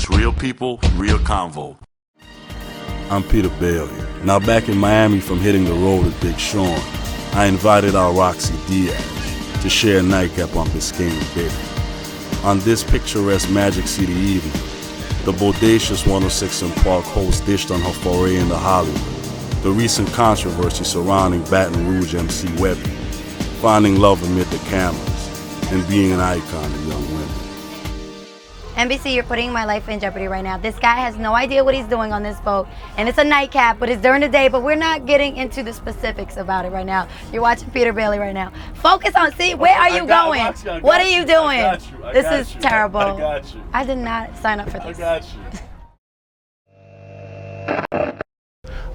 It's real people, real convo. I'm Peter Bailey. Now back in Miami from hitting the road with Big Sean, I invited our Rocsi Diaz to share NiteCap on Biscayne Bay. On this picturesque Magic City evening, the bodacious 106 & Park host dished on her foray into Hollywood, the recent controversy surrounding Baton Rouge MC Webbie, finding love amid the cameras, and being an icon to young women. NBC, you're putting my life in jeopardy right now. This guy has no idea what he's doing on this boat, and it's a nightcap, but it's during the day, but we're not getting into the specifics about it right now. You're watching Peter Bailey right now. Focus on, see, where are you going? What are you doing? This is terrible. I got you. I did not sign up for this. I got you.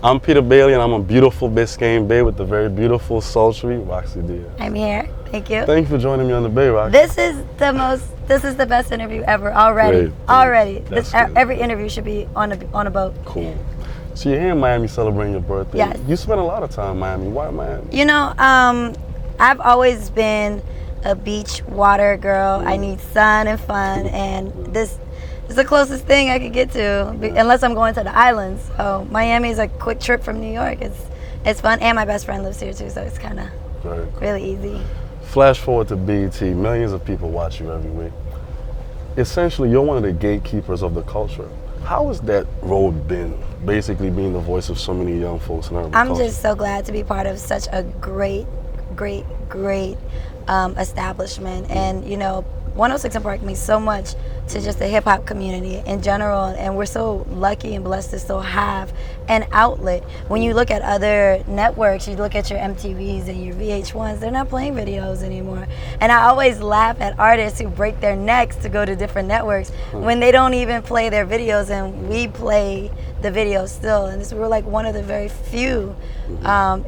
I'm Peter Bailey, and I'm a beautiful Biscayne Bay with the very beautiful, sultry Rocsi Diaz. I'm here. Thank you. Thank you for joining me on the Bay, Rocsi. This is the best interview ever already. Great. Already. Every interview should be on a boat. Cool. So you're here in Miami celebrating your birthday. Yes. You spent a lot of time in Miami. Why Miami? You know, I've always been a beach water girl. I need sun and fun, and this is the closest thing I could get to, unless I'm going to the islands. So Miami is a quick trip from New York. It's fun, and my best friend lives here too, so it's kind of really easy. Flash forward to BET, millions of people watch you every week. Essentially, you're one of the gatekeepers of the culture. How has that road been, basically being the voice of so many young folks in urban culture? I'm just so glad to be part of such a great establishment. And you know, 106 & Park means so much to just the hip-hop community in general, and we're so lucky and blessed to still have an outlet. When you look at other networks, you look at your MTVs and your VH1s, they're not playing videos anymore. And I always laugh at artists who break their necks to go to different networks when they don't even play their videos, and we play the videos still. And we're like one of the very few,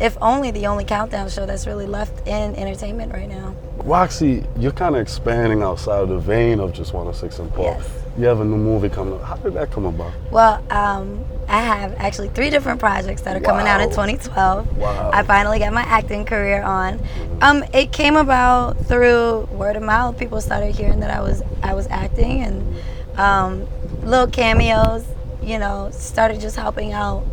if only the only countdown show that's really left in entertainment right now. Rocsi, you're kind of expanding outside of the vein of just 106 & Park. Yes. You have a new movie coming up. How did that come about? Well, I have actually 3 different projects that are coming out in 2012. Wow. I finally got my acting career on. It came about through word of mouth. People started hearing that I was acting, and little cameos, you know, started just helping out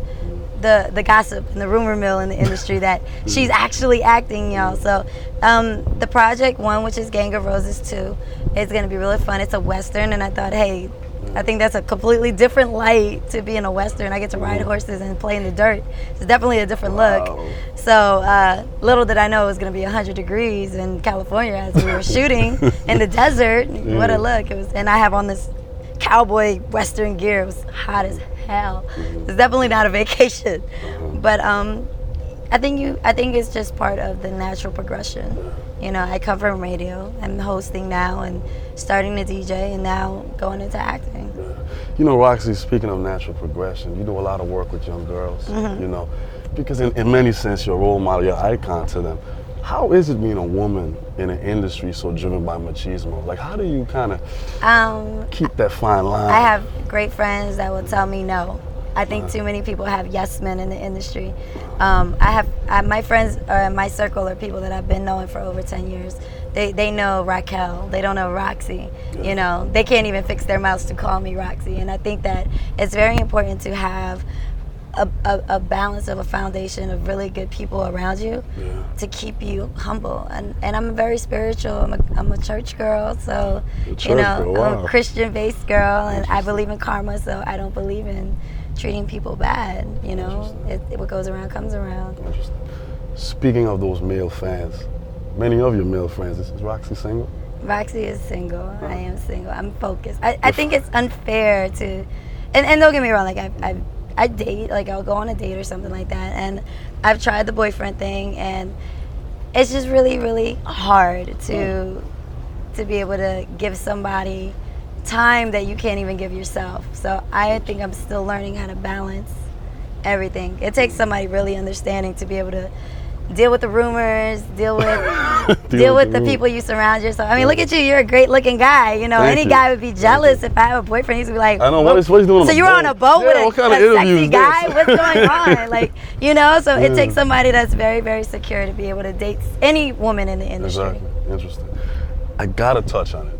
the gossip and the rumor mill in the industry that she's actually acting, y'all. So the project 1, which is Gang of Roses 2, is going to be really fun. It's a Western, and I thought, hey, I think that's a completely different light to be in a Western. I get to ride horses and play in the dirt. It's definitely a different look. So little did I know it was going to be 100 degrees in California as we were shooting in the desert. What a look. It was, and I have on this cowboy Western gear. It was hot as hell. It's definitely not a vacation. But I think it's just part of the natural progression. You know, I come from radio. I'm hosting now and starting to DJ, and now going into acting. You know, Rocsi, speaking of natural progression, you do a lot of work with young girls, you know, because in many sense you're a role model, you're an icon to them. How is it being a woman in an industry so driven by machismo? Like, how do you kind of keep that fine line? I have great friends that will tell me no. I think too many people have yes men in the industry. My friends or in my circle are people that I've been knowing for over 10 years. They know Raquel, they don't know Rocsi. You know, they can't even fix their mouths to call me Rocsi. And I think that it's very important to have a balance of a foundation of really good people around you to keep you humble. And I'm very spiritual. I'm a church girl, so you know, I'm a Christian-based girl, and I believe in karma, so I don't believe in treating people bad. You know, what goes around comes around. Speaking of those male fans, many of your male friends, is Rocsi single? Rocsi is single. I am single. I'm focused. I think it's unfair to, and don't get me wrong, like I date, like I'll go on a date or something like that, and I've tried the boyfriend thing, and it's just really, really hard to be able to give somebody time that you can't even give yourself. So I think I'm still learning how to balance everything. It takes somebody really understanding to be able to deal with the rumors, deal with the people you surround yourself. I mean, look at you. You're a great-looking guy. You know, any guy would be jealous if I have a boyfriend. He'd be like, I know, what is he doing on a boat? So you're on a boat with a sexy guy? This? What's going on? Like, you know, so it takes somebody that's very, very secure to be able to date any woman in the industry. Exactly. Interesting. I got to touch on it.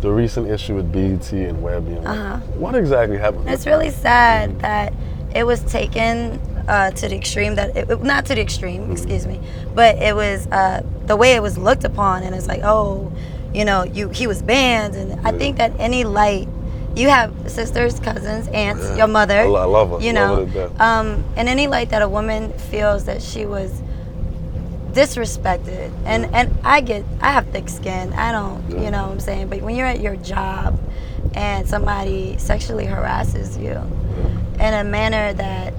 the recent issue with BET and Webbie. What exactly happened? It's really sad that it was taken to the extreme, not to the extreme, excuse me, but it was the way it was looked upon, and it's like, oh, you know, he was banned, and I think that any light, you have sisters, cousins, aunts, your mother, I love her, you know, love her to death. and any light that a woman feels that she was disrespected, and I have thick skin, I don't, you know what I'm saying, but when you're at your job and somebody sexually harasses you in a manner that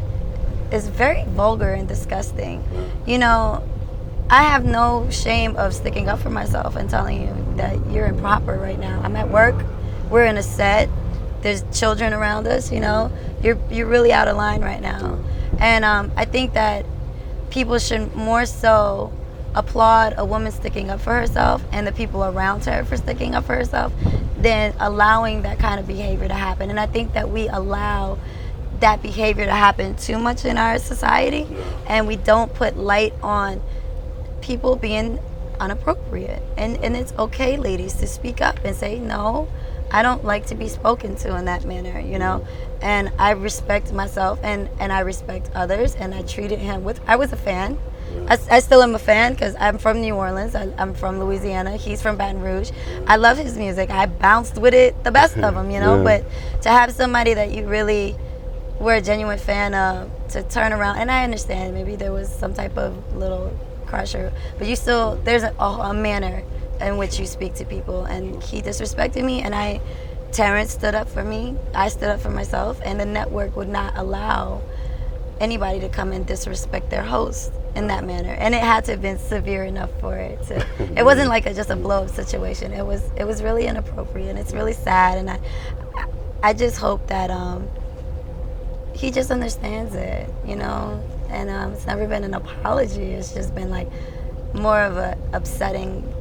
is very vulgar and disgusting, you know, I have no shame of sticking up for myself and telling you that you're improper right now. I'm at work, we're in a set, there's children around us, you know, you're really out of line right now. And I think that people should more so applaud a woman sticking up for herself and the people around her for sticking up for herself than allowing that kind of behavior to happen. And I think that we allow that behavior to happen too much in our society, and we don't put light on people being inappropriate. And it's okay, ladies, to speak up and say, no, I don't like to be spoken to in that manner, you know. And I respect myself, and I respect others, and I treated him with, I was a fan. I still am a fan because I'm from New Orleans, I'm from Louisiana, he's from Baton Rouge. I love his music, I bounced with it, the best of them, you know. But to have somebody that you really were a genuine fan of, to turn around, and I understand maybe there was some type of little crusher, but you still, there's a manner in which you speak to people, and he disrespected me, and Terrence stood up for me, I stood up for myself, and the network would not allow anybody to come and disrespect their host in that manner. And it had to have been severe enough for it to, it wasn't like just a blow-up situation, it was really inappropriate, and it's really sad, and I just hope that he just understands it, you know, and it's never been an apology, it's just been like more of a upsetting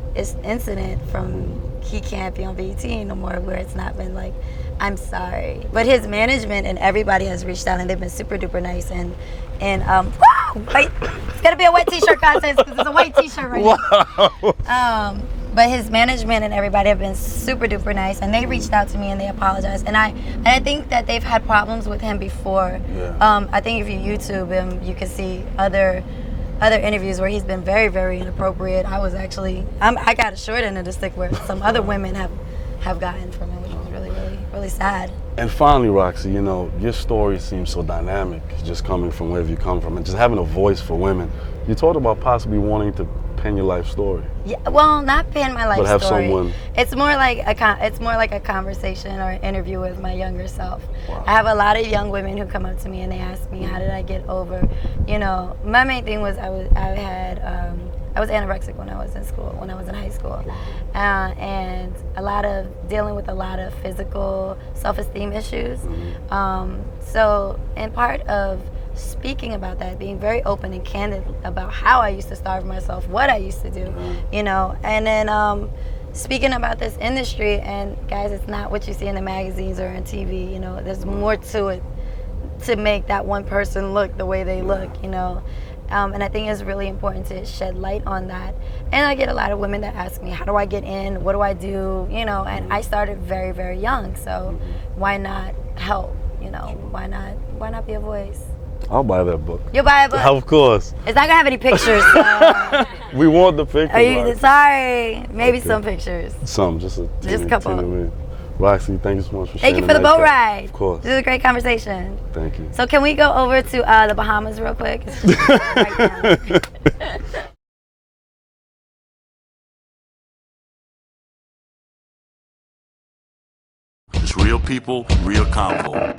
incident from he can't be on BET no more, where it's not been like, I'm sorry. But his management and everybody has reached out, and they've been super duper nice, and wait, it's gonna be a wet t-shirt contest because it's a white t-shirt right now. But his management and everybody have been super duper nice, and they reached out to me and they apologized. And I think that they've had problems with him before. I think if you YouTube him, you can see other interviews where he's been very, very inappropriate. I got a short end of the stick where some other women have gotten from him, which was really, really, really sad. And finally, Rocsi, you know, your story seems so dynamic, just coming from wherever you come from, and just having a voice for women. You talked about possibly wanting to pen your life story. Yeah, well, not pen my life but have story. Someone... It's more like a conversation or an interview with my younger self. Wow. I have a lot of young women who come up to me and they ask me, how did I get over? You know, my main thing was I was anorexic when I was in school, when I was in high school, and dealing with a lot of physical self-esteem issues. So, and part of speaking about that, being very open and candid about how I used to starve myself, what I used to do, you know, and then speaking about this industry, and guys, it's not what you see in the magazines or on TV, you know, there's more to it to make that one person look the way they look, you know. And I think it's really important to shed light on that. And I get a lot of women that ask me, how do I get in? What do I do? You know, and I started very, very young, so why not help? You know, why not be a voice? I'll buy that book. You'll buy a book? Of course. It's not gonna have any pictures. So. We want the pictures. Are you sorry? Maybe some pictures. Some, just a couple. Rocsi, thank you so much for sharing. Thank you for the boat ride. Of course. This is a great conversation. Thank you. So can we go over to the Bahamas real quick? Right now. It's real people, real convo.